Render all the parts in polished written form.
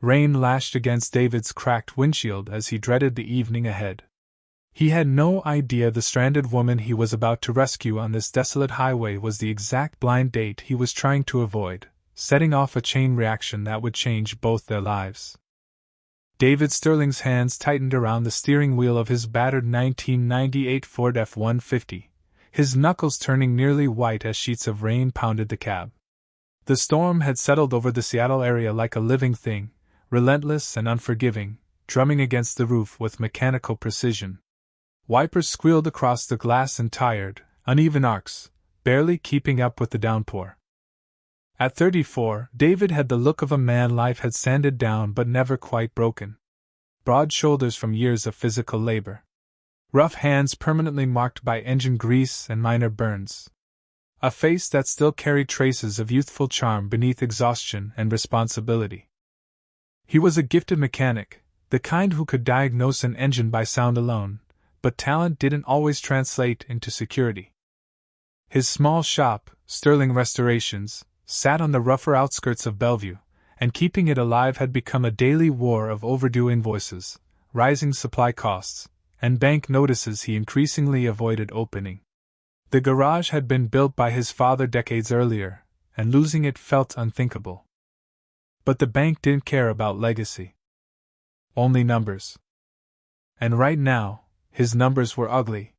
Rain lashed against David's cracked windshield as he dreaded the evening ahead. He had no idea the stranded woman he was about to rescue on this desolate highway was the exact blind date he was trying to avoid, setting off a chain reaction that would change both their lives. David Sterling's hands tightened around the steering wheel of his battered 1998 Ford F-150, his knuckles turning nearly white as sheets of rain pounded the cab. The storm had settled over the Seattle area like a living thing, relentless and unforgiving, drumming against the roof with mechanical precision. Wipers squealed across the glass in tired, uneven arcs, barely keeping up with the downpour. At 34, David had the look of a man life had sanded down but never quite broken. Broad shoulders from years of physical labor. Rough hands permanently marked by engine grease and minor burns. A face that still carried traces of youthful charm beneath exhaustion and responsibility. He was a gifted mechanic, the kind who could diagnose an engine by sound alone, but talent didn't always translate into security. His small shop, Sterling Restorations, sat on the rougher outskirts of Bellevue, and keeping it alive had become a daily war of overdue invoices, rising supply costs, and bank notices he increasingly avoided opening. The garage had been built by his father decades earlier, and losing it felt unthinkable. But the bank didn't care about legacy. Only numbers. And right now, his numbers were ugly.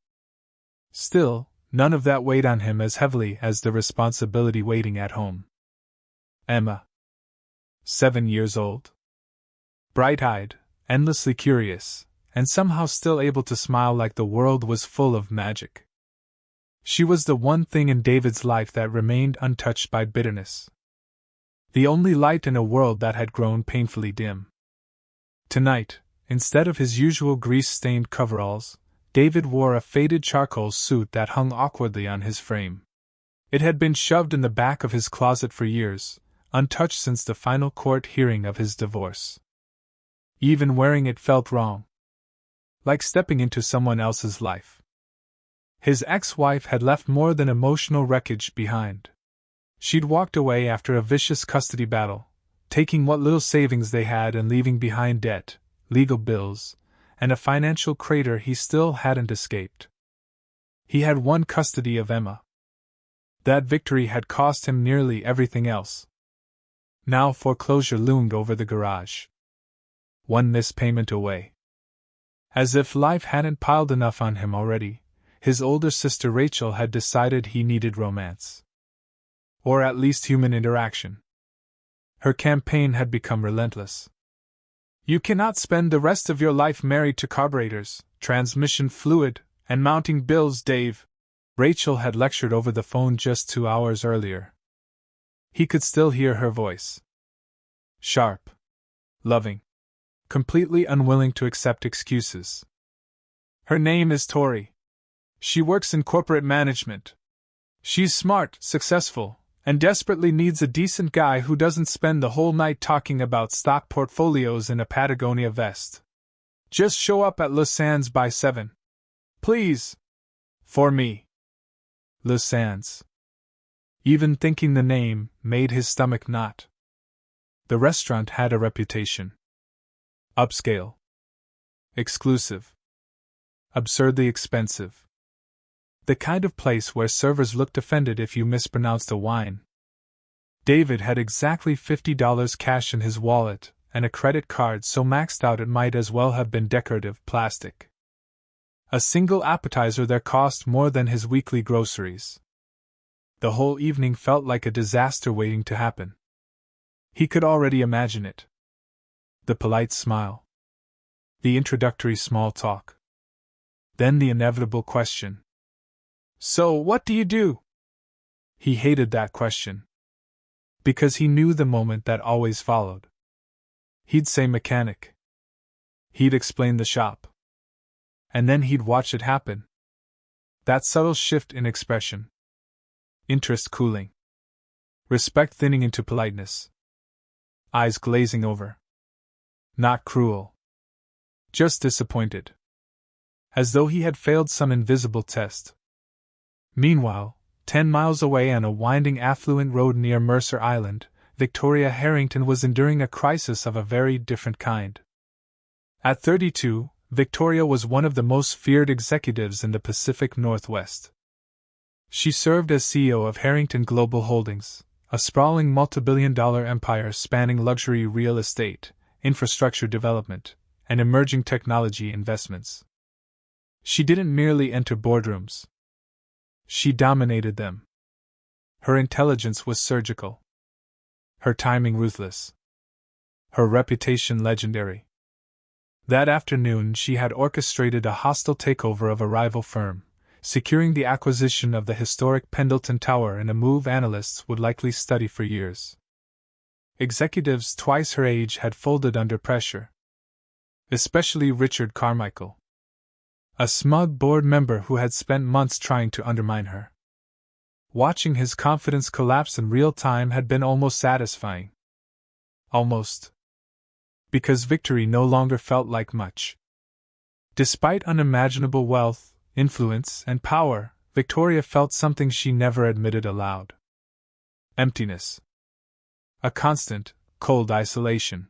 Still, none of that weighed on him as heavily as the responsibility waiting at home. Emma. 7 years old. Bright-eyed, endlessly curious, and somehow still able to smile like the world was full of magic. She was the one thing in David's life that remained untouched by bitterness. The only light in a world that had grown painfully dim. Tonight, instead of his usual grease-stained coveralls, David wore a faded charcoal suit that hung awkwardly on his frame. It had been shoved in the back of his closet for years, untouched since the final court hearing of his divorce. Even wearing it felt wrong. Like stepping into someone else's life. His ex-wife had left more than emotional wreckage behind. She'd walked away after a vicious custody battle, taking what little savings they had and leaving behind debt, legal bills, and a financial crater he still hadn't escaped. He had won custody of Emma. That victory had cost him nearly everything else. Now foreclosure loomed over the garage. One missed payment away. As if life hadn't piled enough on him already, his older sister Rachel had decided he needed romance. Or at least human interaction. Her campaign had become relentless. You cannot spend the rest of your life married to carburetors, transmission fluid, and mounting bills, Dave, Rachel had lectured over the phone just 2 hours earlier. He could still hear her voice. Sharp. Loving. Completely unwilling to accept excuses. Her name is Tori. She works in corporate management. She's smart, successful, and desperately needs a decent guy who doesn't spend the whole night talking about stock portfolios in a Patagonia vest. Just show up at Le Sands by 7. Please. For me. Le Sands. Even thinking the name made his stomach knot. The restaurant had a reputation. Upscale. Exclusive. Absurdly expensive. The kind of place where servers looked offended if you mispronounced a wine. David had exactly $50 cash in his wallet, and a credit card so maxed out it might as well have been decorative plastic. A single appetizer there cost more than his weekly groceries. The whole evening felt like a disaster waiting to happen. He could already imagine it. The polite smile. The introductory small talk. Then the inevitable question. So, what do you do? He hated that question. Because he knew the moment that always followed. He'd say mechanic. He'd explain the shop. And then he'd watch it happen. That subtle shift in expression. Interest cooling. Respect thinning into politeness. Eyes glazing over. Not cruel. Just disappointed. As though he had failed some invisible test. Meanwhile, 10 miles away on a winding affluent road near Mercer Island, Victoria Harrington was enduring a crisis of a very different kind. At 32, Victoria was one of the most feared executives in the Pacific Northwest. She served as CEO of Harrington Global Holdings, a sprawling multi-billion-dollar empire spanning luxury real estate, infrastructure development, and emerging technology investments. She didn't merely enter boardrooms. She dominated them. Her intelligence was surgical. Her timing ruthless. Her reputation legendary. That afternoon she had orchestrated a hostile takeover of a rival firm, securing the acquisition of the historic Pendleton Tower in a move analysts would likely study for years. Executives twice her age had folded under pressure. Especially Richard Carmichael, a smug board member who had spent months trying to undermine her. Watching his confidence collapse in real time had been almost satisfying. Almost. Because victory no longer felt like much. Despite unimaginable wealth, influence, and power, Victoria felt something she never admitted aloud. Emptiness. A constant, cold isolation.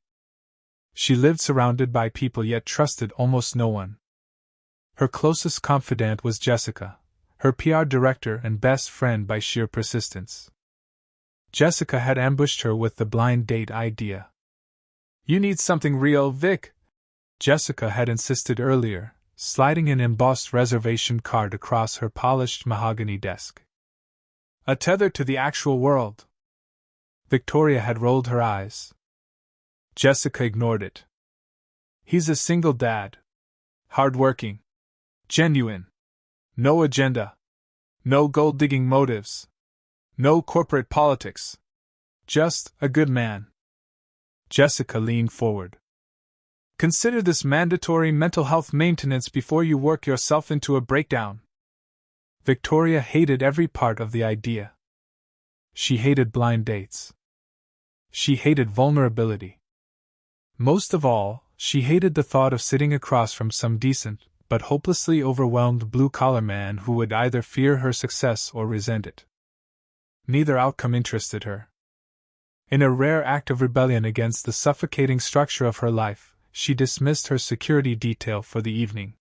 She lived surrounded by people yet trusted almost no one. Her closest confidant was Jessica, her PR director and best friend by sheer persistence. Jessica had ambushed her with the blind date idea. "You need something real, Vic," Jessica had insisted earlier, sliding an embossed reservation card across her polished mahogany desk. "A tether to the actual world." Victoria had rolled her eyes. Jessica ignored it. "He's a single dad. Hardworking. Genuine. No agenda. No gold-digging motives. No corporate politics. Just a good man." Jessica leaned forward. "Consider this mandatory mental health maintenance before you work yourself into a breakdown." Victoria hated every part of the idea. She hated blind dates. She hated vulnerability. Most of all, she hated the thought of sitting across from some decent, but hopelessly overwhelmed blue-collar man who would either fear her success or resent it. Neither outcome interested her. In a rare act of rebellion against the suffocating structure of her life, she dismissed her security detail for the evening.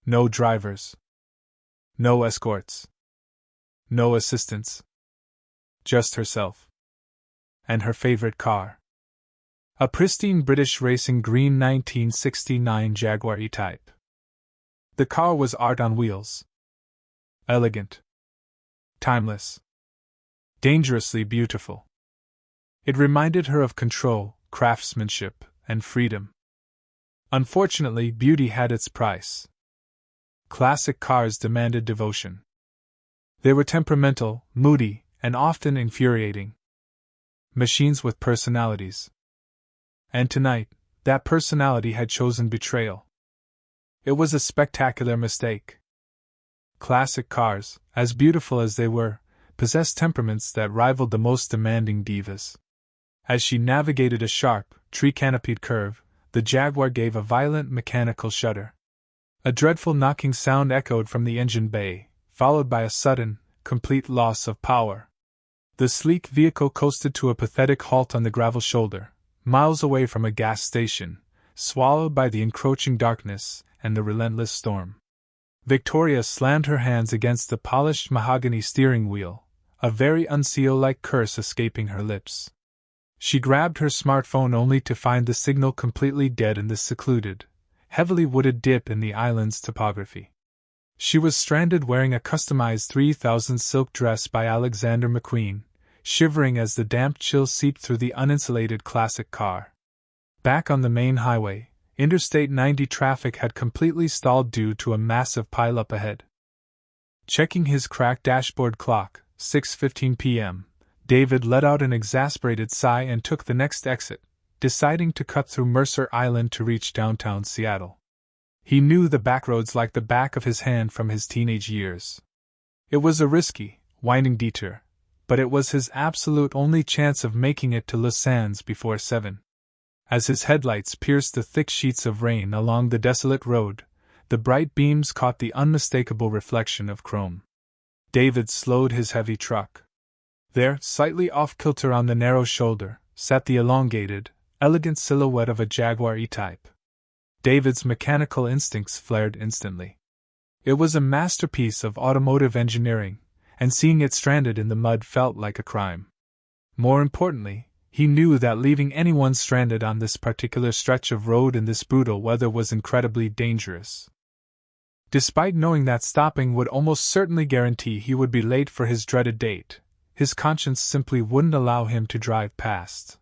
No drivers. No escorts. No assistants. Just herself. And her favorite car. A pristine British racing green 1969 Jaguar E-Type. The car was art on wheels. Elegant. Timeless. Dangerously beautiful. It reminded her of control, craftsmanship, and freedom. Unfortunately, beauty had its price. Classic cars demanded devotion. They were temperamental, moody, and often infuriating. Machines with personalities. And tonight, that personality had chosen betrayal. It was a spectacular mistake. Classic cars, as beautiful as they were, possessed temperaments that rivaled the most demanding divas. As she navigated a sharp, tree-canopied curve, the Jaguar gave a violent mechanical shudder. A dreadful knocking sound echoed from the engine bay, followed by a sudden, complete loss of power. The sleek vehicle coasted to a pathetic halt on the gravel shoulder, miles away from a gas station, swallowed by the encroaching darkness and the relentless storm. Victoria slammed her hands against the polished mahogany steering wheel, a very unSEO-like curse escaping her lips. She grabbed her smartphone only to find the signal completely dead in the secluded, heavily wooded dip in the island's topography. She was stranded wearing a customized 3000 silk dress by Alexander McQueen, shivering as the damp chill seeped through the uninsulated classic car. Back on the main highway, Interstate 90 traffic had completely stalled due to a massive pileup ahead. Checking his cracked dashboard clock, 6:15 p.m., David let out an exasperated sigh and took the next exit, deciding to cut through Mercer Island to reach downtown Seattle. He knew the backroads like the back of his hand from his teenage years. It was a risky, winding detour, but it was his absolute only chance of making it to Los Angeles before 7. As his headlights pierced the thick sheets of rain along the desolate road, the bright beams caught the unmistakable reflection of chrome. David slowed his heavy truck. There, slightly off-kilter on the narrow shoulder, sat the elongated, elegant silhouette of a Jaguar E-Type. David's mechanical instincts flared instantly. It was a masterpiece of automotive engineering, and seeing it stranded in the mud felt like a crime. More importantly, he knew that leaving anyone stranded on this particular stretch of road in this brutal weather was incredibly dangerous. Despite knowing that stopping would almost certainly guarantee he would be late for his dreaded date, his conscience simply wouldn't allow him to drive past.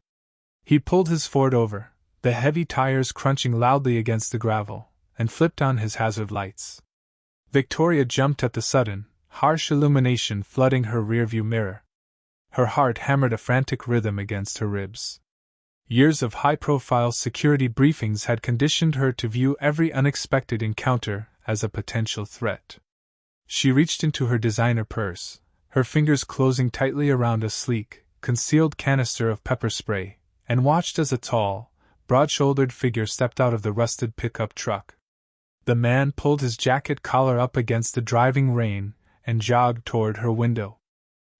He pulled his Ford over, the heavy tires crunching loudly against the gravel, and flipped on his hazard lights. Victoria jumped at the sudden, harsh illumination flooding her rearview mirror. Her heart hammered a frantic rhythm against her ribs. Years of high-profile security briefings had conditioned her to view every unexpected encounter as a potential threat. She reached into her designer purse, her fingers closing tightly around a sleek, concealed canister of pepper spray, and watched as a tall, broad-shouldered figure stepped out of the rusted pickup truck. The man pulled his jacket collar up against the driving rain and jogged toward her window.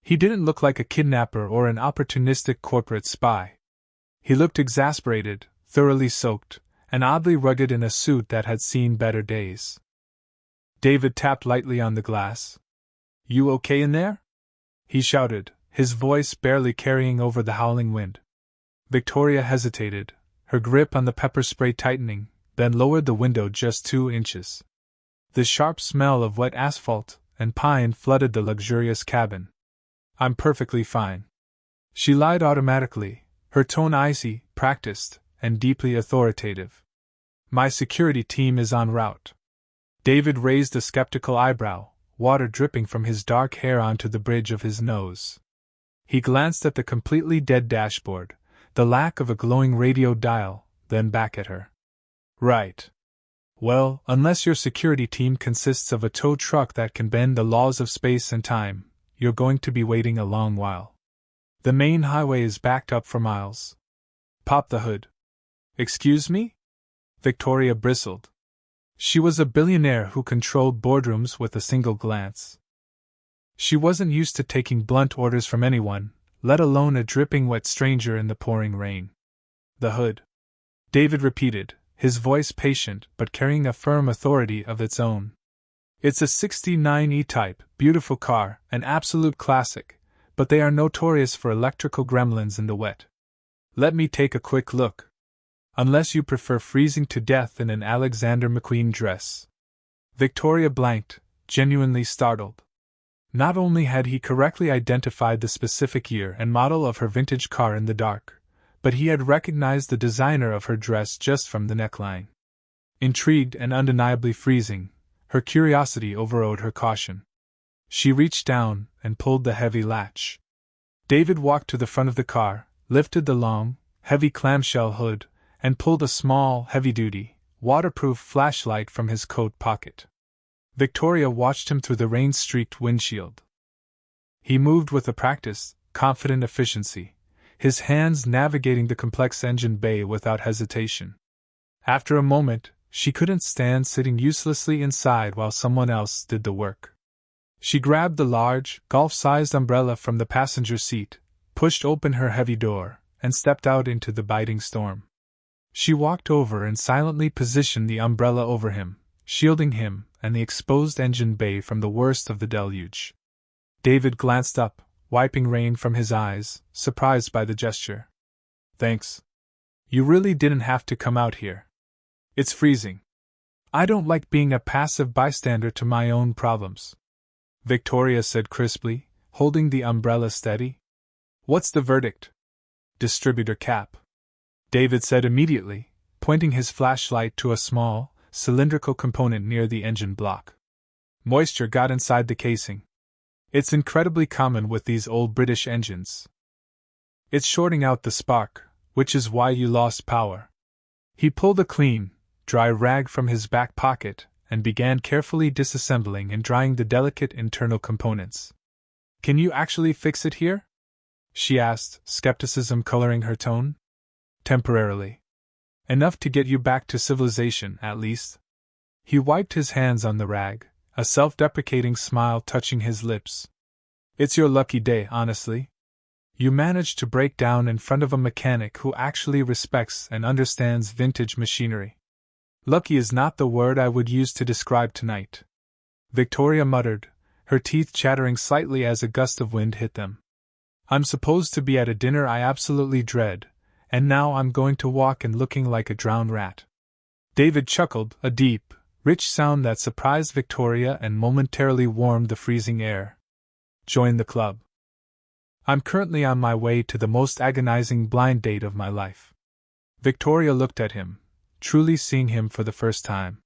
He didn't look like a kidnapper or an opportunistic corporate spy. He looked exasperated, thoroughly soaked, and oddly rugged in a suit that had seen better days. David tapped lightly on the glass. "You okay in there?" he shouted, his voice barely carrying over the howling wind. Victoria hesitated, her grip on the pepper spray tightening, then lowered the window just 2 inches. The sharp smell of wet asphalt and pine flooded the luxurious cabin. "I'm perfectly fine," she lied automatically, her tone icy, practiced, and deeply authoritative. "My security team is en route." David raised a skeptical eyebrow, water dripping from his dark hair onto the bridge of his nose. He glanced at the completely dead dashboard, the lack of a glowing radio dial, then back at her. "Right. Well, unless your security team consists of a tow truck that can bend the laws of space and time, you're going to be waiting a long while. The main highway is backed up for miles." "Pop the hood." "Excuse me?" Victoria bristled. She was a billionaire who controlled boardrooms with a single glance. She wasn't used to taking blunt orders from anyone, let alone a dripping wet stranger in the pouring rain. "The hood," David repeated, his voice patient but carrying a firm authority of its own. "It's a '69 E-Type, beautiful car, an absolute classic, but they are notorious for electrical gremlins in the wet. Let me take a quick look. Unless you prefer freezing to death in an Alexander McQueen dress." Victoria blanked, genuinely startled. Not only had he correctly identified the specific year and model of her vintage car in the dark, but he had recognized the designer of her dress just from the neckline. Intrigued and undeniably freezing, her curiosity overrode her caution. She reached down and pulled the heavy latch. David walked to the front of the car, lifted the long, heavy clamshell hood, and pulled a small, heavy-duty, waterproof flashlight from his coat pocket. Victoria watched him through the rain-streaked windshield. He moved with a practiced, confident efficiency, his hands navigating the complex engine bay without hesitation. After a moment, she couldn't stand sitting uselessly inside while someone else did the work. She grabbed the large, golf-sized umbrella from the passenger seat, pushed open her heavy door, and stepped out into the biting storm. She walked over and silently positioned the umbrella over him, shielding him and the exposed engine bay from the worst of the deluge. David glanced up, wiping rain from his eyes, surprised by the gesture. "Thanks. You really didn't have to come out here. It's freezing. I don't like being a passive bystander to my own problems," Victoria said crisply, holding the umbrella steady. "What's the verdict?" "Distributor cap," David said immediately, pointing his flashlight to a small, cylindrical component near the engine block. "Moisture got inside the casing. It's incredibly common with these old British engines. It's shorting out the spark, which is why you lost power." He pulled a clean, dry rag from his back pocket and began carefully disassembling and drying the delicate internal components. "Can you actually fix it here?" she asked, skepticism coloring her tone. "Temporarily. Enough to get you back to civilization, at least." He wiped his hands on the rag, a self-deprecating smile touching his lips. "It's your lucky day, honestly. You managed to break down in front of a mechanic who actually respects and understands vintage machinery. Lucky is not the word I would use to describe tonight," Victoria muttered, her teeth chattering slightly as a gust of wind hit them. "I'm supposed to be at a dinner I absolutely dread, and now I'm going to walk in looking like a drowned rat." David chuckled, a deep, rich sound that surprised Victoria and momentarily warmed the freezing air. "Join the club. I'm currently on my way to the most agonizing blind date of my life." Victoria looked at him, truly seeing him for the first time.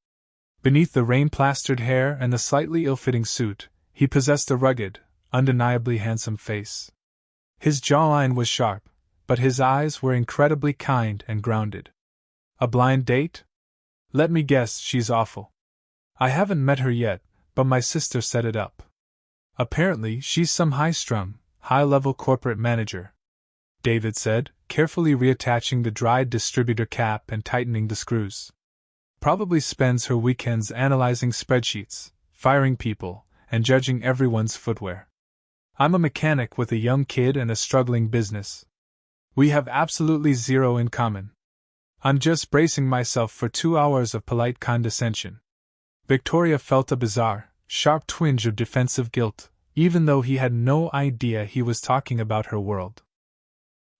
Beneath the rain-plastered hair and the slightly ill-fitting suit, he possessed a rugged, undeniably handsome face. His jawline was sharp, but his eyes were incredibly kind and grounded. "A blind date? Let me guess, she's awful. I haven't met her yet, but my sister set it up. Apparently, she's some high-strung, high-level corporate manager," David said, carefully reattaching the dried distributor cap and tightening the screws. "Probably spends her weekends analyzing spreadsheets, firing people, and judging everyone's footwear. I'm a mechanic with a young kid and a struggling business. We have absolutely zero in common. I'm just bracing myself for 2 hours of polite condescension." Victoria felt a bizarre, sharp twinge of defensive guilt, even though he had no idea he was talking about her world.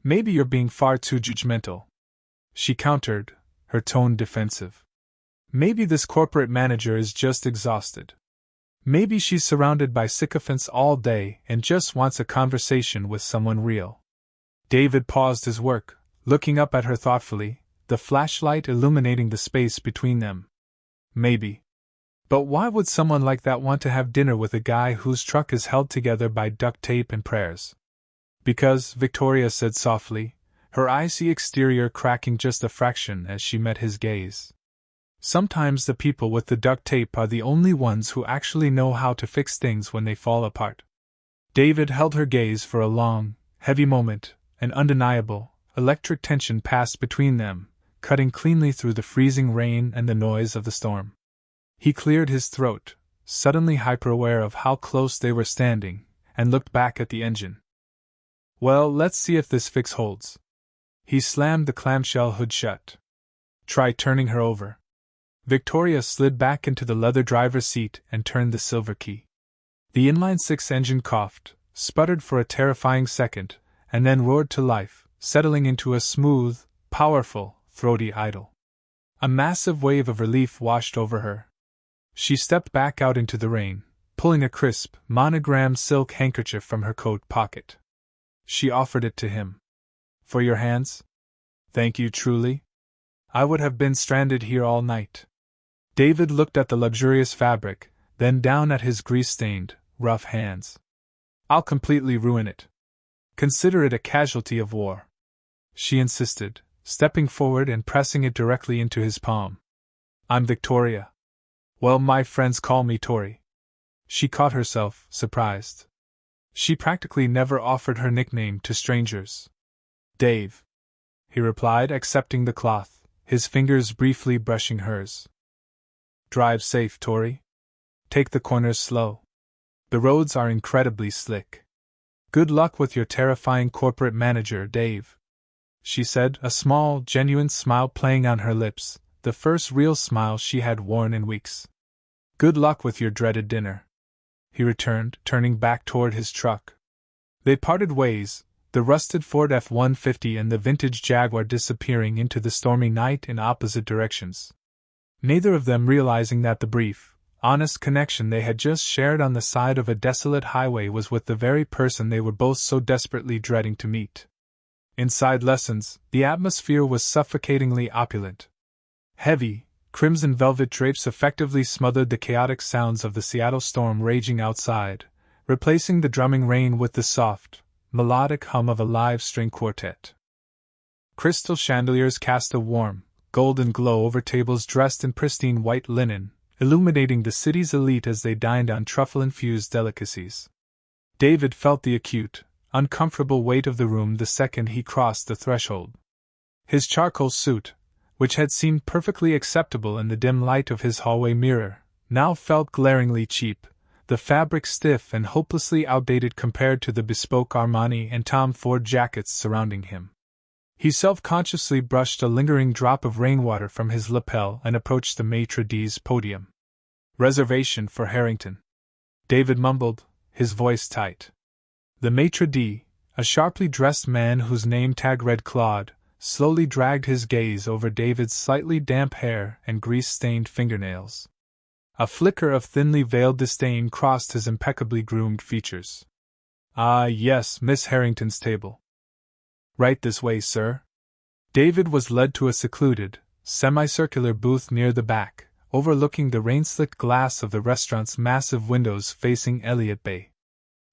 "Maybe you're being far too judgmental," she countered, her tone defensive. "Maybe this corporate manager is just exhausted. Maybe she's surrounded by sycophants all day and just wants a conversation with someone real." David paused his work, looking up at her thoughtfully, the flashlight illuminating the space between them. "Maybe. But why would someone like that want to have dinner with a guy whose truck is held together by duct tape and prayers?" "Because," Victoria said softly, her icy exterior cracking just a fraction as she met his gaze, "sometimes the people with the duct tape are the only ones who actually know how to fix things when they fall apart." David held her gaze for a long, heavy moment, and undeniable, electric tension passed between them, cutting cleanly through the freezing rain and the noise of the storm. He cleared his throat, suddenly hyper-aware of how close they were standing, and looked back at the engine. "Well, let's see if this fix holds." He slammed the clamshell hood shut. "Try turning her over." Victoria slid back into the leather driver's seat and turned the silver key. The inline-six engine coughed, sputtered for a terrifying second, and then roared to life, settling into a smooth, powerful, throaty idle. A massive wave of relief washed over her. She stepped back out into the rain, pulling a crisp, monogrammed silk handkerchief from her coat pocket. She offered it to him. "For your hands? Thank you truly. I would have been stranded here all night." David looked at the luxurious fabric, then down at his grease-stained, rough hands. "I'll completely ruin it. Consider it a casualty of war," she insisted, stepping forward and pressing it directly into his palm. "I'm Victoria. Well, my friends call me Tori." She caught herself, surprised. She practically never offered her nickname to strangers. "Dave," he replied, accepting the cloth, his fingers briefly brushing hers. "Drive safe, Tori. Take the corners slow. The roads are incredibly slick. Good luck with your terrifying corporate manager, Dave," she said, a small, genuine smile playing on her lips, the first real smile she had worn in weeks. "Good luck with your dreaded dinner," he returned, turning back toward his truck. They parted ways, the rusted Ford F-150 and the vintage Jaguar disappearing into the stormy night in opposite directions. Neither of them realizing that the brief, honest connection they had just shared on the side of a desolate highway was with the very person they were both so desperately dreading to meet. Inside Lessons, the atmosphere was suffocatingly opulent. Heavy, crimson velvet drapes effectively smothered the chaotic sounds of the Seattle storm raging outside, replacing the drumming rain with the soft, melodic hum of a live string quartet. Crystal chandeliers cast a warm, golden glow over tables dressed in pristine white linen, illuminating the city's elite as they dined on truffle-infused delicacies. David felt the acute, uncomfortable weight of the room the second he crossed the threshold. His charcoal suit, which had seemed perfectly acceptable in the dim light of his hallway mirror, now felt glaringly cheap, the fabric stiff and hopelessly outdated compared to the bespoke Armani and Tom Ford jackets surrounding him. He self-consciously brushed a lingering drop of rainwater from his lapel and approached the maitre d's podium. "Reservation for Harrington," David mumbled, his voice tight. The maitre d', a sharply dressed man whose name tag read Claude, slowly dragged his gaze over David's slightly damp hair and grease-stained fingernails. A flicker of thinly veiled disdain crossed his impeccably groomed features. "Ah, yes, Miss Harrington's table." "Right this way, sir." David was led to a secluded, semicircular booth near the back, overlooking the rain-slicked glass of the restaurant's massive windows facing Elliott Bay.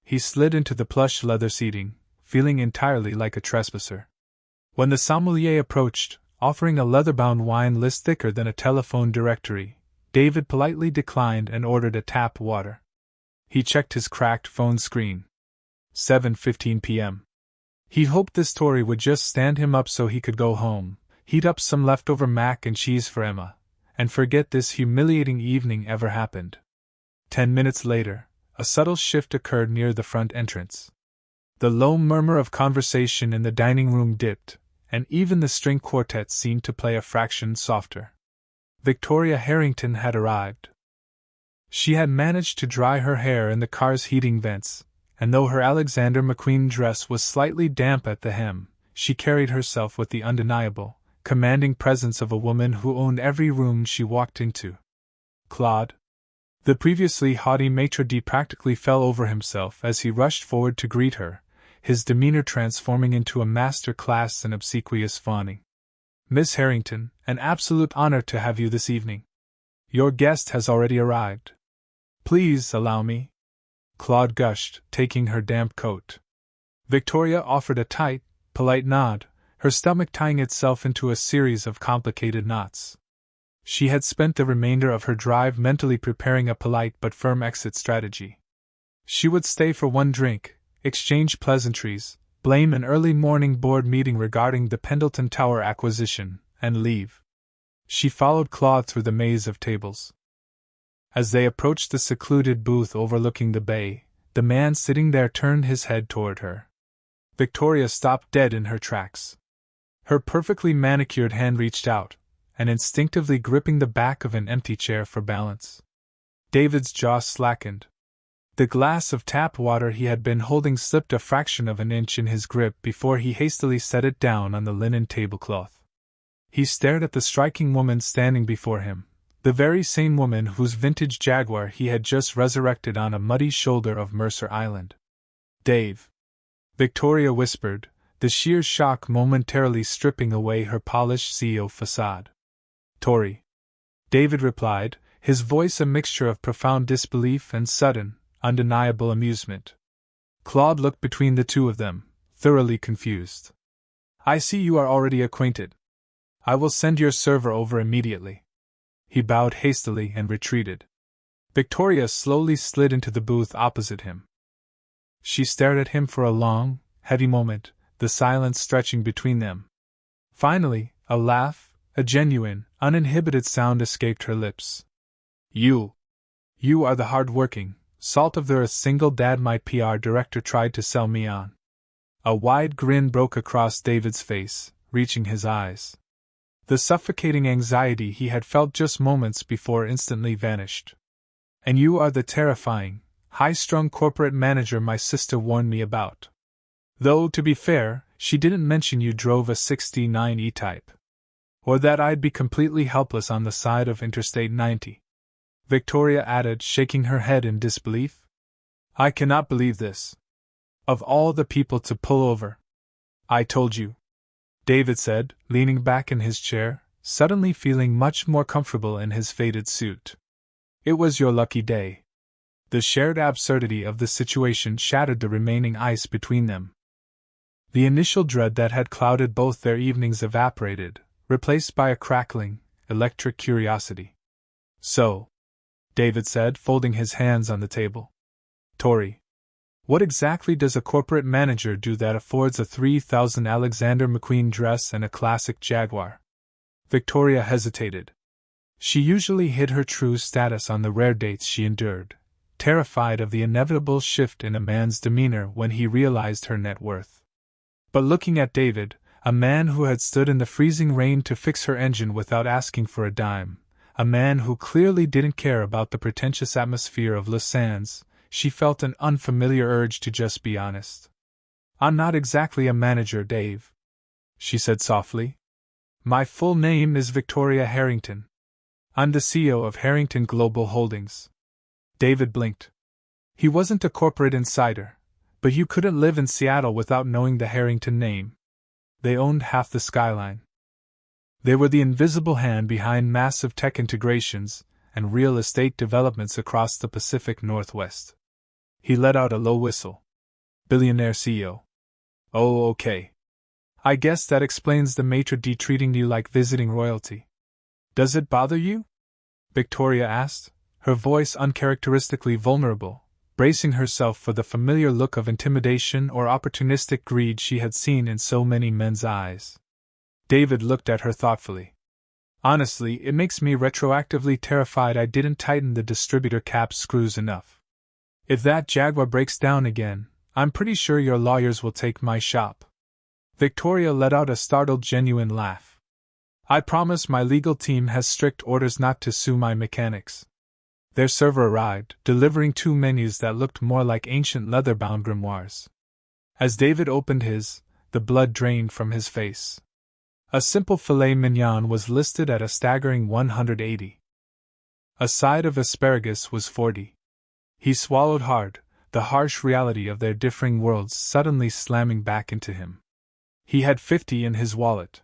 He slid into the plush leather seating, feeling entirely like a trespasser. When the sommelier approached, offering a leather-bound wine list thicker than a telephone directory, David politely declined and ordered a tap water. He checked his cracked phone screen. 7:15 p.m. He hoped this Tory would just stand him up so he could go home, heat up some leftover mac and cheese for Emma, and forget this humiliating evening ever happened. 10 minutes later, a subtle shift occurred near the front entrance. The low murmur of conversation in the dining room dipped, and even the string quartet seemed to play a fraction softer. Victoria Harrington had arrived. She had managed to dry her hair in the car's heating vents, and though her Alexander McQueen dress was slightly damp at the hem, she carried herself with the undeniable, commanding presence of a woman who owned every room she walked into. "Claude." The previously haughty maitre d' practically fell over himself as he rushed forward to greet her, his demeanor transforming into a master class in obsequious fawning. "Miss Harrington, an absolute honor to have you this evening. Your guest has already arrived. Please allow me," Claude gushed, taking her damp coat. Victoria offered a tight, polite nod, her stomach tying itself into a series of complicated knots. She had spent the remainder of her drive mentally preparing a polite but firm exit strategy. She would stay for one drink, exchange pleasantries, blame an early morning board meeting regarding the Pendleton Tower acquisition, and leave. She followed Claude through the maze of tables. As they approached the secluded booth overlooking the bay, the man sitting there turned his head toward her. Victoria stopped dead in her tracks. Her perfectly manicured hand reached out, and instinctively gripping the back of an empty chair for balance. David's jaw slackened. The glass of tap water he had been holding slipped a fraction of an inch in his grip before he hastily set it down on the linen tablecloth. He stared at the striking woman standing before him, the very same woman whose vintage Jaguar he had just resurrected on a muddy shoulder of Mercer Island. "Dave," Victoria whispered, the sheer shock momentarily stripping away her polished CEO facade. "Tory," David replied, his voice a mixture of profound disbelief and sudden, undeniable amusement. Claude looked between the two of them, thoroughly confused. "I see you are already acquainted. I will send your server over immediately." He bowed hastily and retreated. Victoria slowly slid into the booth opposite him. She stared at him for a long, heavy moment, the silence stretching between them. Finally, a laugh, a genuine, uninhibited sound escaped her lips. You are the hardworking, salt-of-the-earth single dad my PR director tried to sell me on." A wide grin broke across David's face, reaching his eyes. The suffocating anxiety he had felt just moments before instantly vanished. "And you are the terrifying, high-strung corporate manager my sister warned me about. Though, to be fair, she didn't mention you drove a 69 E-Type. Or that I'd be completely helpless on the side of Interstate 90. Victoria added, shaking her head in disbelief. "I cannot believe this. Of all the people to pull over." "I told you," David said, leaning back in his chair, suddenly feeling much more comfortable in his faded suit. "It was your lucky day." The shared absurdity of the situation shattered the remaining ice between them. The initial dread that had clouded both their evenings evaporated, replaced by a crackling, electric curiosity. "So," David said, folding his hands on the table. "Tory, what exactly does a corporate manager do that affords a 3,000 Alexander McQueen dress and a classic Jaguar?" Victoria hesitated. She usually hid her true status on the rare dates she endured, terrified of the inevitable shift in a man's demeanor when he realized her net worth. But looking at David, a man who had stood in the freezing rain to fix her engine without asking for a dime, a man who clearly didn't care about the pretentious atmosphere of Les Sands, she felt an unfamiliar urge to just be honest. "I'm not exactly a manager, Dave," she said softly. "My full name is Victoria Harrington. I'm the CEO of Harrington Global Holdings." David blinked. He wasn't a corporate insider, but you couldn't live in Seattle without knowing the Harrington name. They owned half the skyline. They were the invisible hand behind massive tech integrations and real estate developments across the Pacific Northwest. He let out a low whistle. "Billionaire CEO. Oh, okay. I guess that explains the maitre d' treating you like visiting royalty." "Does it bother you?" Victoria asked, her voice uncharacteristically vulnerable, bracing herself for the familiar look of intimidation or opportunistic greed she had seen in so many men's eyes. David looked at her thoughtfully. "Honestly, it makes me retroactively terrified I didn't tighten the distributor cap screws enough. If that Jaguar breaks down again, I'm pretty sure your lawyers will take my shop." Victoria let out a startled, genuine laugh. "I promise my legal team has strict orders not to sue my mechanics." Their server arrived, delivering 2 menus that looked more like ancient leather-bound grimoires. As David opened his, the blood drained from his face. A simple filet mignon was listed at a staggering $180. A side of asparagus was $40. He swallowed hard, the harsh reality of their differing worlds suddenly slamming back into him. He had $50 in his wallet.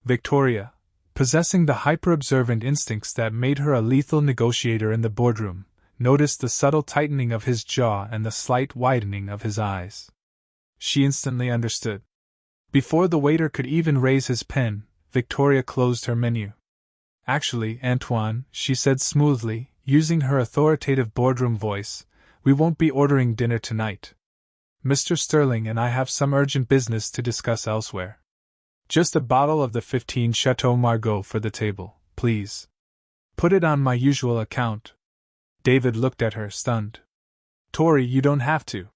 Victoria, possessing the hyper-observant instincts that made her a lethal negotiator in the boardroom, noticed the subtle tightening of his jaw and the slight widening of his eyes. She instantly understood. Before the waiter could even raise his pen, Victoria closed her menu. "Actually, Antoine," she said smoothly, using her authoritative boardroom voice, "we won't be ordering dinner tonight. Mr. Sterling and I have some urgent business to discuss elsewhere. Just a bottle of the 15 Chateau Margaux for the table, please. Put it on my usual account." David looked at her, stunned. "Tori, you don't have to."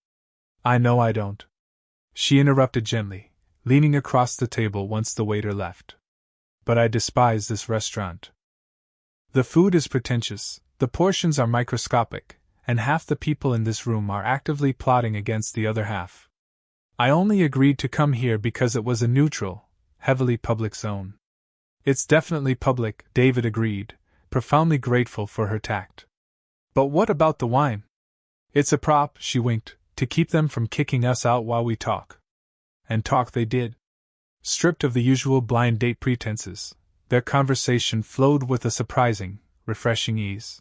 "I know I don't," she interrupted gently, leaning across the table once the waiter left. "But I despise this restaurant. The food is pretentious, the portions are microscopic, and half the people in this room are actively plotting against the other half. I only agreed to come here because it was a neutral, heavily public zone." "It's definitely public," David agreed, profoundly grateful for her tact. "But what about the wine?" "It's a prop," she winked, "to keep them from kicking us out while we talk." And talk they did. Stripped of the usual blind date pretenses, their conversation flowed with a surprising, refreshing ease.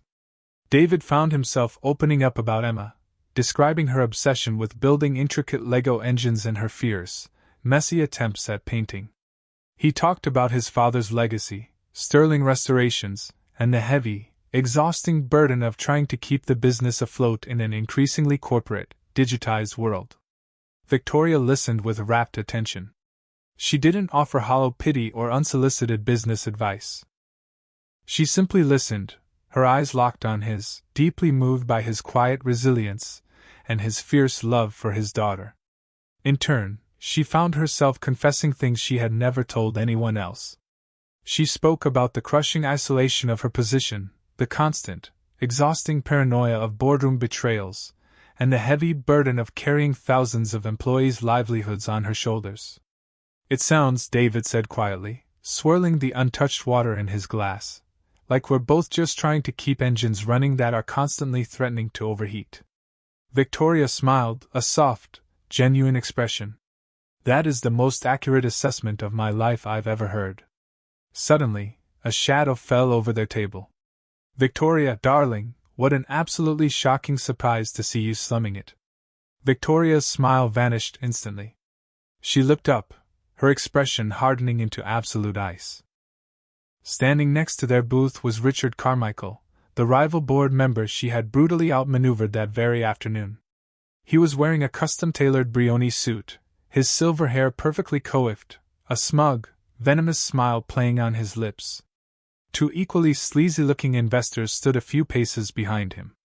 David found himself opening up about Emma, describing her obsession with building intricate Lego engines and her fierce, messy attempts at painting. He talked about his father's legacy, sterling restorations, and the heavy, exhausting burden of trying to keep the business afloat in an increasingly corporate, digitized world. Victoria listened with rapt attention. She didn't offer hollow pity or unsolicited business advice. She simply listened, her eyes locked on his, deeply moved by his quiet resilience and his fierce love for his daughter. In turn, she found herself confessing things she had never told anyone else. She spoke about the crushing isolation of her position, the constant, exhausting paranoia of boardroom betrayals, and the heavy burden of carrying thousands of employees' livelihoods on her shoulders. "It sounds," David said quietly, swirling the untouched water in his glass, "like we're both just trying to keep engines running that are constantly threatening to overheat." Victoria smiled, a soft, genuine expression. "That is the most accurate assessment of my life I've ever heard." Suddenly, a shadow fell over their table. "Victoria, darling, what an absolutely shocking surprise to see you slumming it." Victoria's smile vanished instantly. She looked up, her expression hardening into absolute ice. Standing next to their booth was Richard Carmichael, the rival board member she had brutally outmaneuvered that very afternoon. He was wearing a custom-tailored Brioni suit, his silver hair perfectly coiffed, a smug, venomous smile playing on his lips. 2 equally sleazy-looking investors stood a few paces behind him.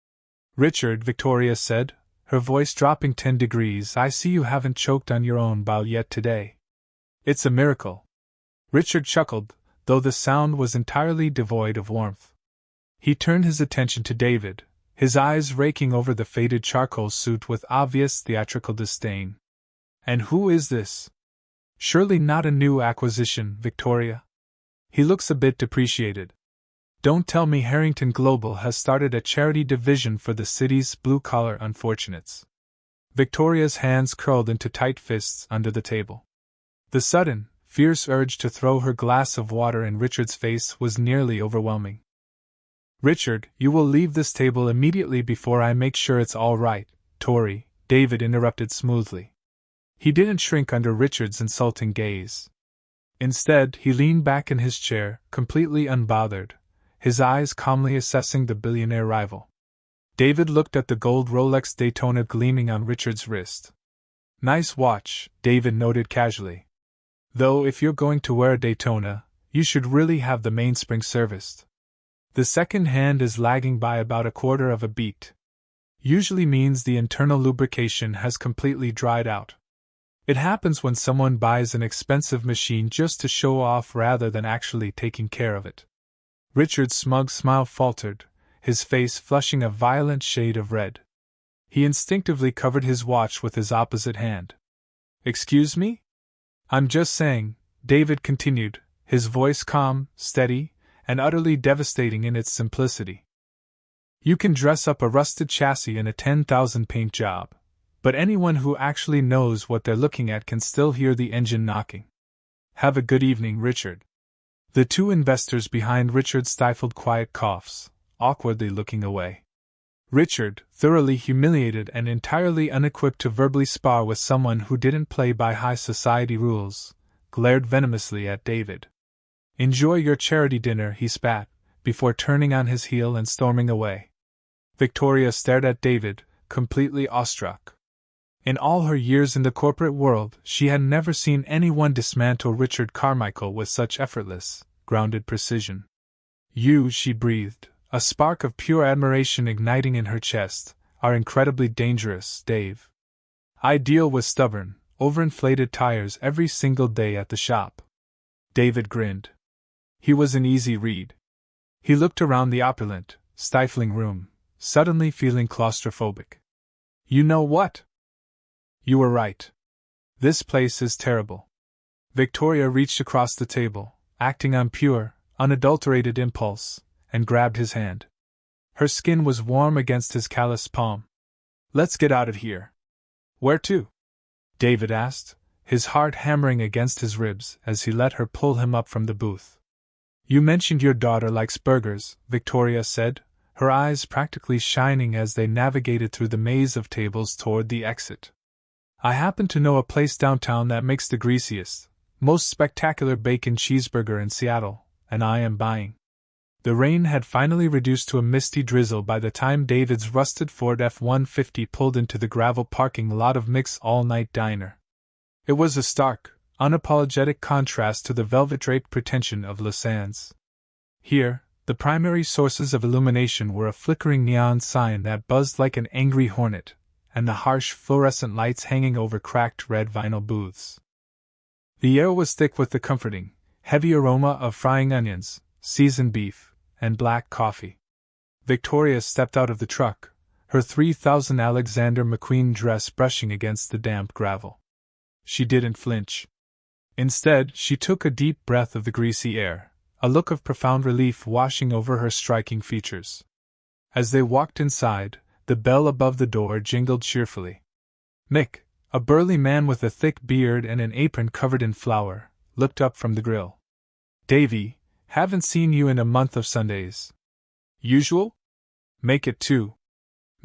Richard, Victoria said, her voice dropping 10 degrees, I see you haven't choked on your own bile yet today. It's a miracle. Richard chuckled, though the sound was entirely devoid of warmth. He turned his attention to David, his eyes raking over the faded charcoal suit with obvious theatrical disdain. And who is this? Surely not a new acquisition, Victoria? He looks a bit depreciated. Don't tell me Harrington Global has started a charity division for the city's blue-collar unfortunates. Victoria's hands curled into tight fists under the table. The sudden, fierce urge to throw her glass of water in Richard's face was nearly overwhelming. Richard, you will leave this table immediately before I make sure it's all right, Tory, David interrupted smoothly. He didn't shrink under Richard's insulting gaze. Instead, he leaned back in his chair, completely unbothered, his eyes calmly assessing the billionaire rival. David looked at the gold Rolex Daytona gleaming on Richard's wrist. Nice watch, David noted casually. Though if you're going to wear a Daytona, you should really have the mainspring serviced. The second hand is lagging by about a quarter of a beat. Usually means the internal lubrication has completely dried out. It happens when someone buys an expensive machine just to show off rather than actually taking care of it. Richard's smug smile faltered, his face flushing a violent shade of red. He instinctively covered his watch with his opposite hand. Excuse me? I'm just saying, David continued, his voice calm, steady, and utterly devastating in its simplicity. You can dress up a rusted chassis in a 10,000 paint job, but anyone who actually knows what they're looking at can still hear the engine knocking. Have a good evening, Richard. The two investors behind Richard stifled quiet coughs, awkwardly looking away. Richard, thoroughly humiliated and entirely unequipped to verbally spar with someone who didn't play by high society rules, glared venomously at David. Enjoy your charity dinner, he spat, before turning on his heel and storming away. Victoria stared at David, completely awestruck. In all her years in the corporate world, she had never seen anyone dismantle Richard Carmichael with such effortless, grounded precision. You, she breathed, a spark of pure admiration igniting in her chest, are incredibly dangerous, Dave. I deal with stubborn, overinflated tires every single day at the shop. David grinned. He was an easy read. He looked around the opulent, stifling room, suddenly feeling claustrophobic. You know what? You were right. This place is terrible. Victoria reached across the table, acting on pure, unadulterated impulse, and grabbed his hand. Her skin was warm against his calloused palm. Let's get out of here. Where to? David asked, his heart hammering against his ribs as he let her pull him up from the booth. You mentioned your daughter likes burgers, Victoria said, her eyes practically shining as they navigated through the maze of tables toward the exit. I happen to know a place downtown that makes the greasiest, most spectacular bacon cheeseburger in Seattle, and I am buying. The rain had finally reduced to a misty drizzle by the time David's rusted Ford F-150 pulled into the gravel parking lot of Mick's all-night diner. It was a stark, unapologetic contrast to the velvet-draped pretension of Lasanne's. Here, the primary sources of illumination were a flickering neon sign that buzzed like an angry hornet, and the harsh fluorescent lights hanging over cracked red vinyl booths. The air was thick with the comforting, heavy aroma of frying onions, seasoned beef, and black coffee. Victoria stepped out of the truck, her 3000 Alexander McQueen dress brushing against the damp gravel. She didn't flinch. Instead, she took a deep breath of the greasy air, a look of profound relief washing over her striking features. As they walked inside, the bell above the door jingled cheerfully. Mick, a burly man with a thick beard and an apron covered in flour, looked up from the grill. Davy, haven't seen you in a month of Sundays. Usual? Make it 2.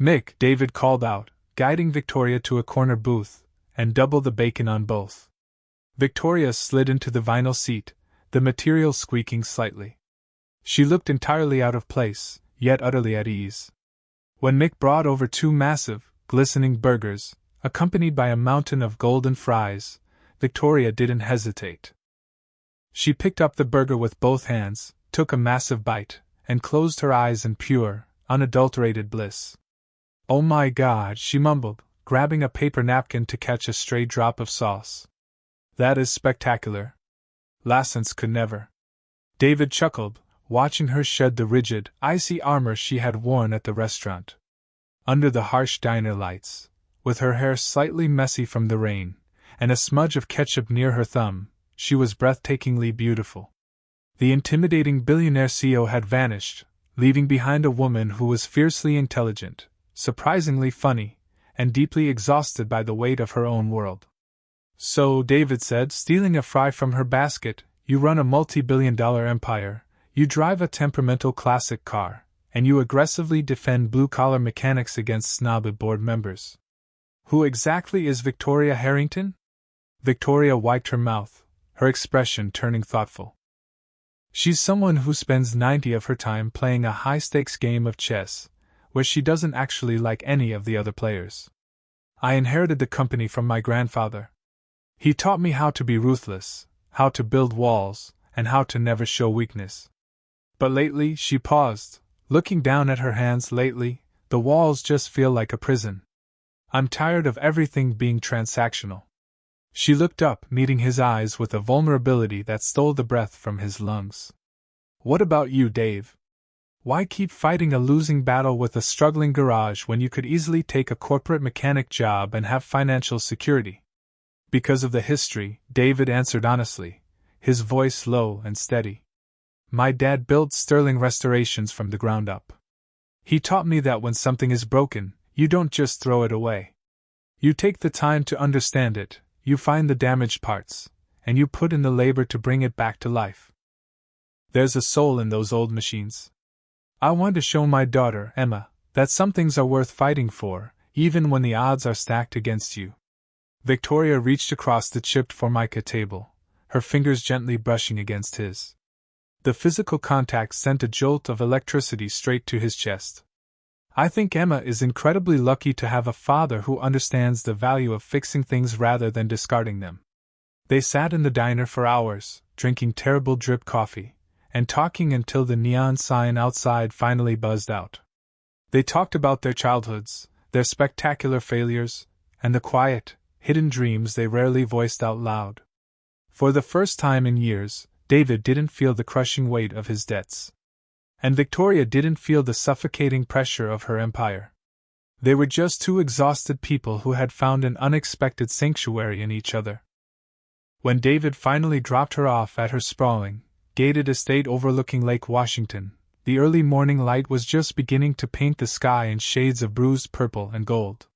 Mick, David called out, guiding Victoria to a corner booth, and double the bacon on both. Victoria slid into the vinyl seat, the material squeaking slightly. She looked entirely out of place, yet utterly at ease. When Mick brought over 2 massive, glistening burgers, accompanied by a mountain of golden fries, Victoria didn't hesitate. She picked up the burger with both hands, took a massive bite, and closed her eyes in pure, unadulterated bliss. "Oh my God," she mumbled, grabbing a paper napkin to catch a stray drop of sauce. "That is spectacular. Lassence could never." David chuckled, watching her shed the rigid, icy armor she had worn at the restaurant. Under the harsh diner lights, with her hair slightly messy from the rain, and a smudge of ketchup near her thumb, she was breathtakingly beautiful. The intimidating billionaire CEO had vanished, leaving behind a woman who was fiercely intelligent, surprisingly funny, and deeply exhausted by the weight of her own world. "So," David said, stealing a fry from her basket, "you run a multi-billion-dollar empire, you drive a temperamental classic car, and you aggressively defend blue-collar mechanics against snobby board members. Who exactly is Victoria Harrington?" Victoria wiped her mouth, her expression turning thoughtful. "She's someone who spends 90% of her time playing a high-stakes game of chess, where she doesn't actually like any of the other players. I inherited the company from my grandfather. He taught me how to be ruthless, how to build walls, and how to never show weakness. But lately," she paused, looking down at her hands, "lately, the walls just feel like a prison. I'm tired of everything being transactional." She looked up, meeting his eyes with a vulnerability that stole the breath from his lungs. "What about you, Dave? Why keep fighting a losing battle with a struggling garage when you could easily take a corporate mechanic job and have financial security?" "Because of the history," David answered honestly, his voice low and steady. "My dad built sterling restorations from the ground up. He taught me that when something is broken, you don't just throw it away. You take the time to understand it, you find the damaged parts, and you put in the labor to bring it back to life. There's a soul in those old machines. I want to show my daughter, Emma, that some things are worth fighting for, even when the odds are stacked against you." Victoria reached across the chipped formica table, her fingers gently brushing against his. The physical contact sent a jolt of electricity straight to his chest. "I think Emma is incredibly lucky to have a father who understands the value of fixing things rather than discarding them." They sat in the diner for hours, drinking terrible drip coffee, and talking until the neon sign outside finally buzzed out. They talked about their childhoods, their spectacular failures, and the quiet, hidden dreams they rarely voiced out loud. For the first time in years, David didn't feel the crushing weight of his debts. And Victoria didn't feel the suffocating pressure of her empire. They were just two exhausted people who had found an unexpected sanctuary in each other. When David finally dropped her off at her sprawling, gated estate overlooking Lake Washington, the early morning light was just beginning to paint the sky in shades of bruised purple and gold.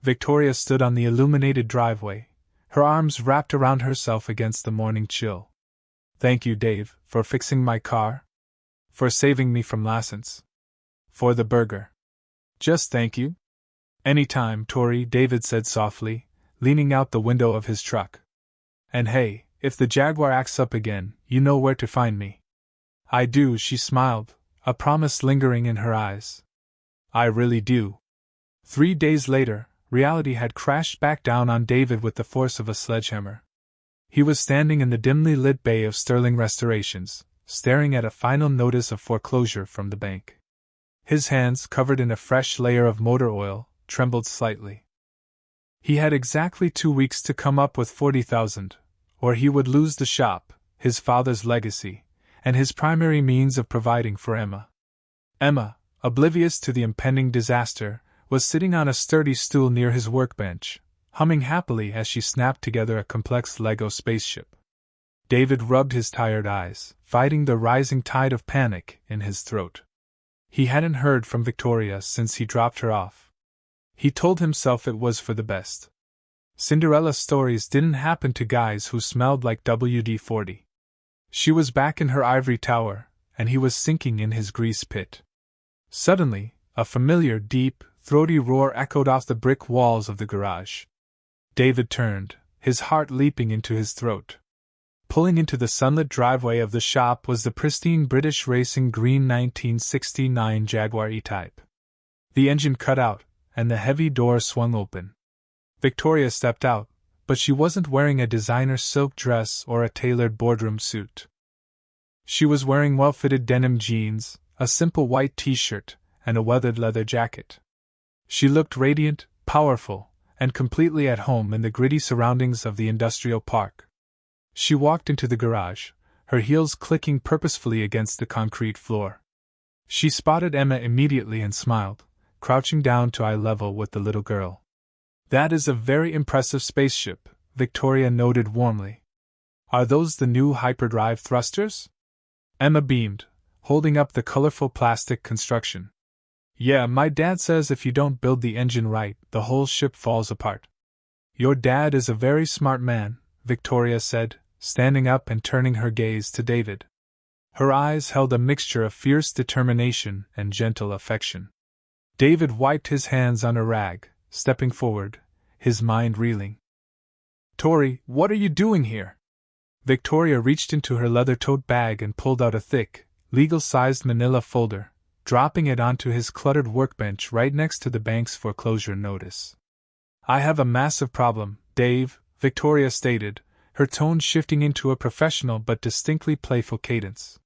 Victoria stood on the illuminated driveway, her arms wrapped around herself against the morning chill. "Thank you, Dave, for fixing my car. For saving me from Lassence. For the burger." "Just thank you." "Anytime, Tori," David said softly, leaning out the window of his truck. "And hey, if the Jaguar acts up again, you know where to find me." "I do," she smiled, a promise lingering in her eyes. "I really do." 3 days later, reality had crashed back down on David with the force of a sledgehammer. He was standing in the dimly lit bay of Sterling Restorations, staring at a final notice of foreclosure from the bank. His hands, covered in a fresh layer of motor oil, trembled slightly. He had exactly 2 weeks to come up with $40,000, or he would lose the shop, his father's legacy, and his primary means of providing for Emma. Emma, oblivious to the impending disaster, was sitting on a sturdy stool near his workbench, humming happily as she snapped together a complex Lego spaceship. David rubbed his tired eyes, fighting the rising tide of panic in his throat. He hadn't heard from Victoria since he dropped her off. He told himself it was for the best. Cinderella stories didn't happen to guys who smelled like WD-40. She was back in her ivory tower, and he was sinking in his grease pit. Suddenly, a familiar, deep, throaty roar echoed off the brick walls of the garage. David turned, his heart leaping into his throat. Pulling into the sunlit driveway of the shop was the pristine British racing green 1969 Jaguar E-Type. The engine cut out, and the heavy door swung open. Victoria stepped out, but she wasn't wearing a designer silk dress or a tailored boardroom suit. She was wearing well-fitted denim jeans, a simple white t-shirt, and a weathered leather jacket. She looked radiant, powerful, and completely at home in the gritty surroundings of the industrial park. She walked into the garage, her heels clicking purposefully against the concrete floor. She spotted Emma immediately and smiled, crouching down to eye level with the little girl. "That is a very impressive spaceship," Victoria noted warmly. "Are those the new hyperdrive thrusters?" Emma beamed, holding up the colorful plastic construction. "Yeah, my dad says if you don't build the engine right, the whole ship falls apart." "Your dad is a very smart man," Victoria said, standing up and turning her gaze to David. Her eyes held a mixture of fierce determination and gentle affection. David wiped his hands on a rag, stepping forward, his mind reeling. "Tori, what are you doing here?" Victoria reached into her leather tote bag and pulled out a thick, legal-sized manila folder, dropping it onto his cluttered workbench right next to the bank's foreclosure notice. "I have a massive problem, Dave," Victoria stated, her tone shifting into a professional but distinctly playful cadence.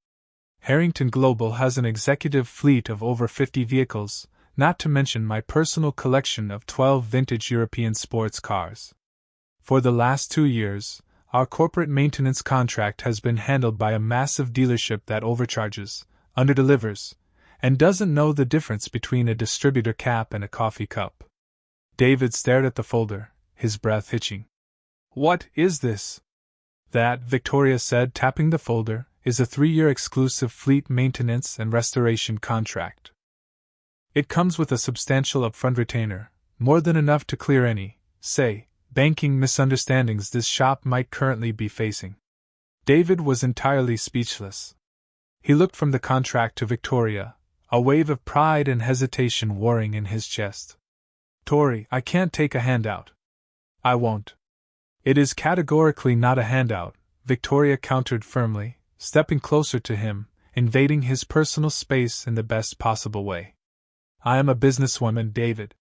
"Harrington Global has an executive fleet of over 50 vehicles, not to mention my personal collection of 12 vintage European sports cars. For the last 2 years, our corporate maintenance contract has been handled by a massive dealership that overcharges, underdelivers, and doesn't know the difference between a distributor cap and a coffee cup." David stared at the folder, his breath hitching. "What is this?" "That," Victoria said, tapping the folder, "is a 3-year exclusive fleet maintenance and restoration contract. It comes with a substantial upfront retainer, more than enough to clear any, say, banking misunderstandings this shop might currently be facing." David was entirely speechless. He looked from the contract to Victoria, a wave of pride and hesitation warring in his chest. "Tori, I can't take a handout." "I won't." "It is categorically not a handout," Victoria countered firmly, stepping closer to him, invading his personal space in the best possible way. "I am a businesswoman, David.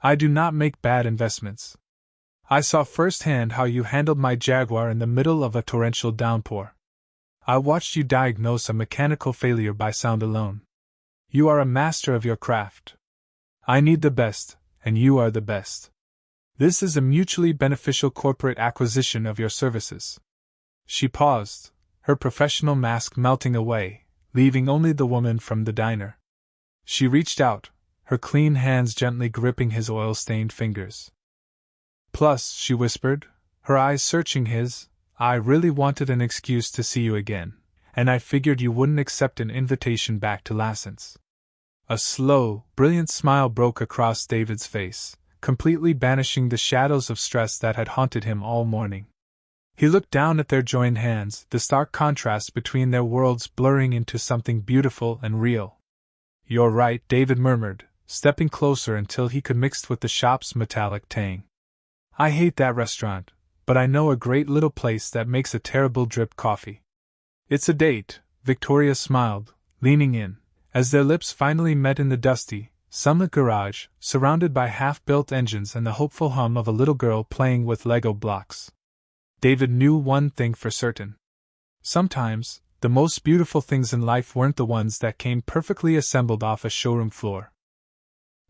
I do not make bad investments. I saw firsthand how you handled my Jaguar in the middle of a torrential downpour. I watched you diagnose a mechanical failure by sound alone. You are a master of your craft. I need the best, and you are the best. This is a mutually beneficial corporate acquisition of your services." She paused, her professional mask melting away, leaving only the woman from the diner. She reached out, her clean hands gently gripping his oil-stained fingers. "Plus," she whispered, her eyes searching his, "I really wanted an excuse to see you again, and I figured you wouldn't accept an invitation back to Lassen's." A slow, brilliant smile broke across David's face, completely banishing the shadows of stress that had haunted him all morning. He looked down at their joined hands, the stark contrast between their worlds blurring into something beautiful and real. "You're right," David murmured, stepping closer until he could mix with the shop's metallic tang. "I hate that restaurant, but I know a great little place that makes a terrible drip coffee." "It's a date," Victoria smiled, leaning in, as their lips finally met in the dusty, sunlit garage, surrounded by half-built engines and the hopeful hum of a little girl playing with Lego blocks. David knew one thing for certain. Sometimes, the most beautiful things in life weren't the ones that came perfectly assembled off a showroom floor.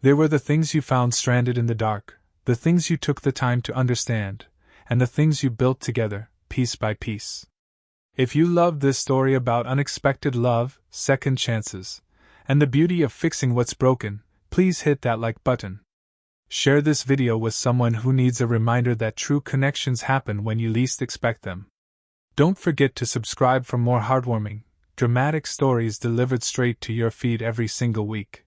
They were the things you found stranded in the dark, the things you took the time to understand, and the things you built together, piece by piece. If you loved this story about unexpected love, second chances, and the beauty of fixing what's broken, please hit that like button. Share this video with someone who needs a reminder that true connections happen when you least expect them. Don't forget to subscribe for more heartwarming, dramatic stories delivered straight to your feed every single week.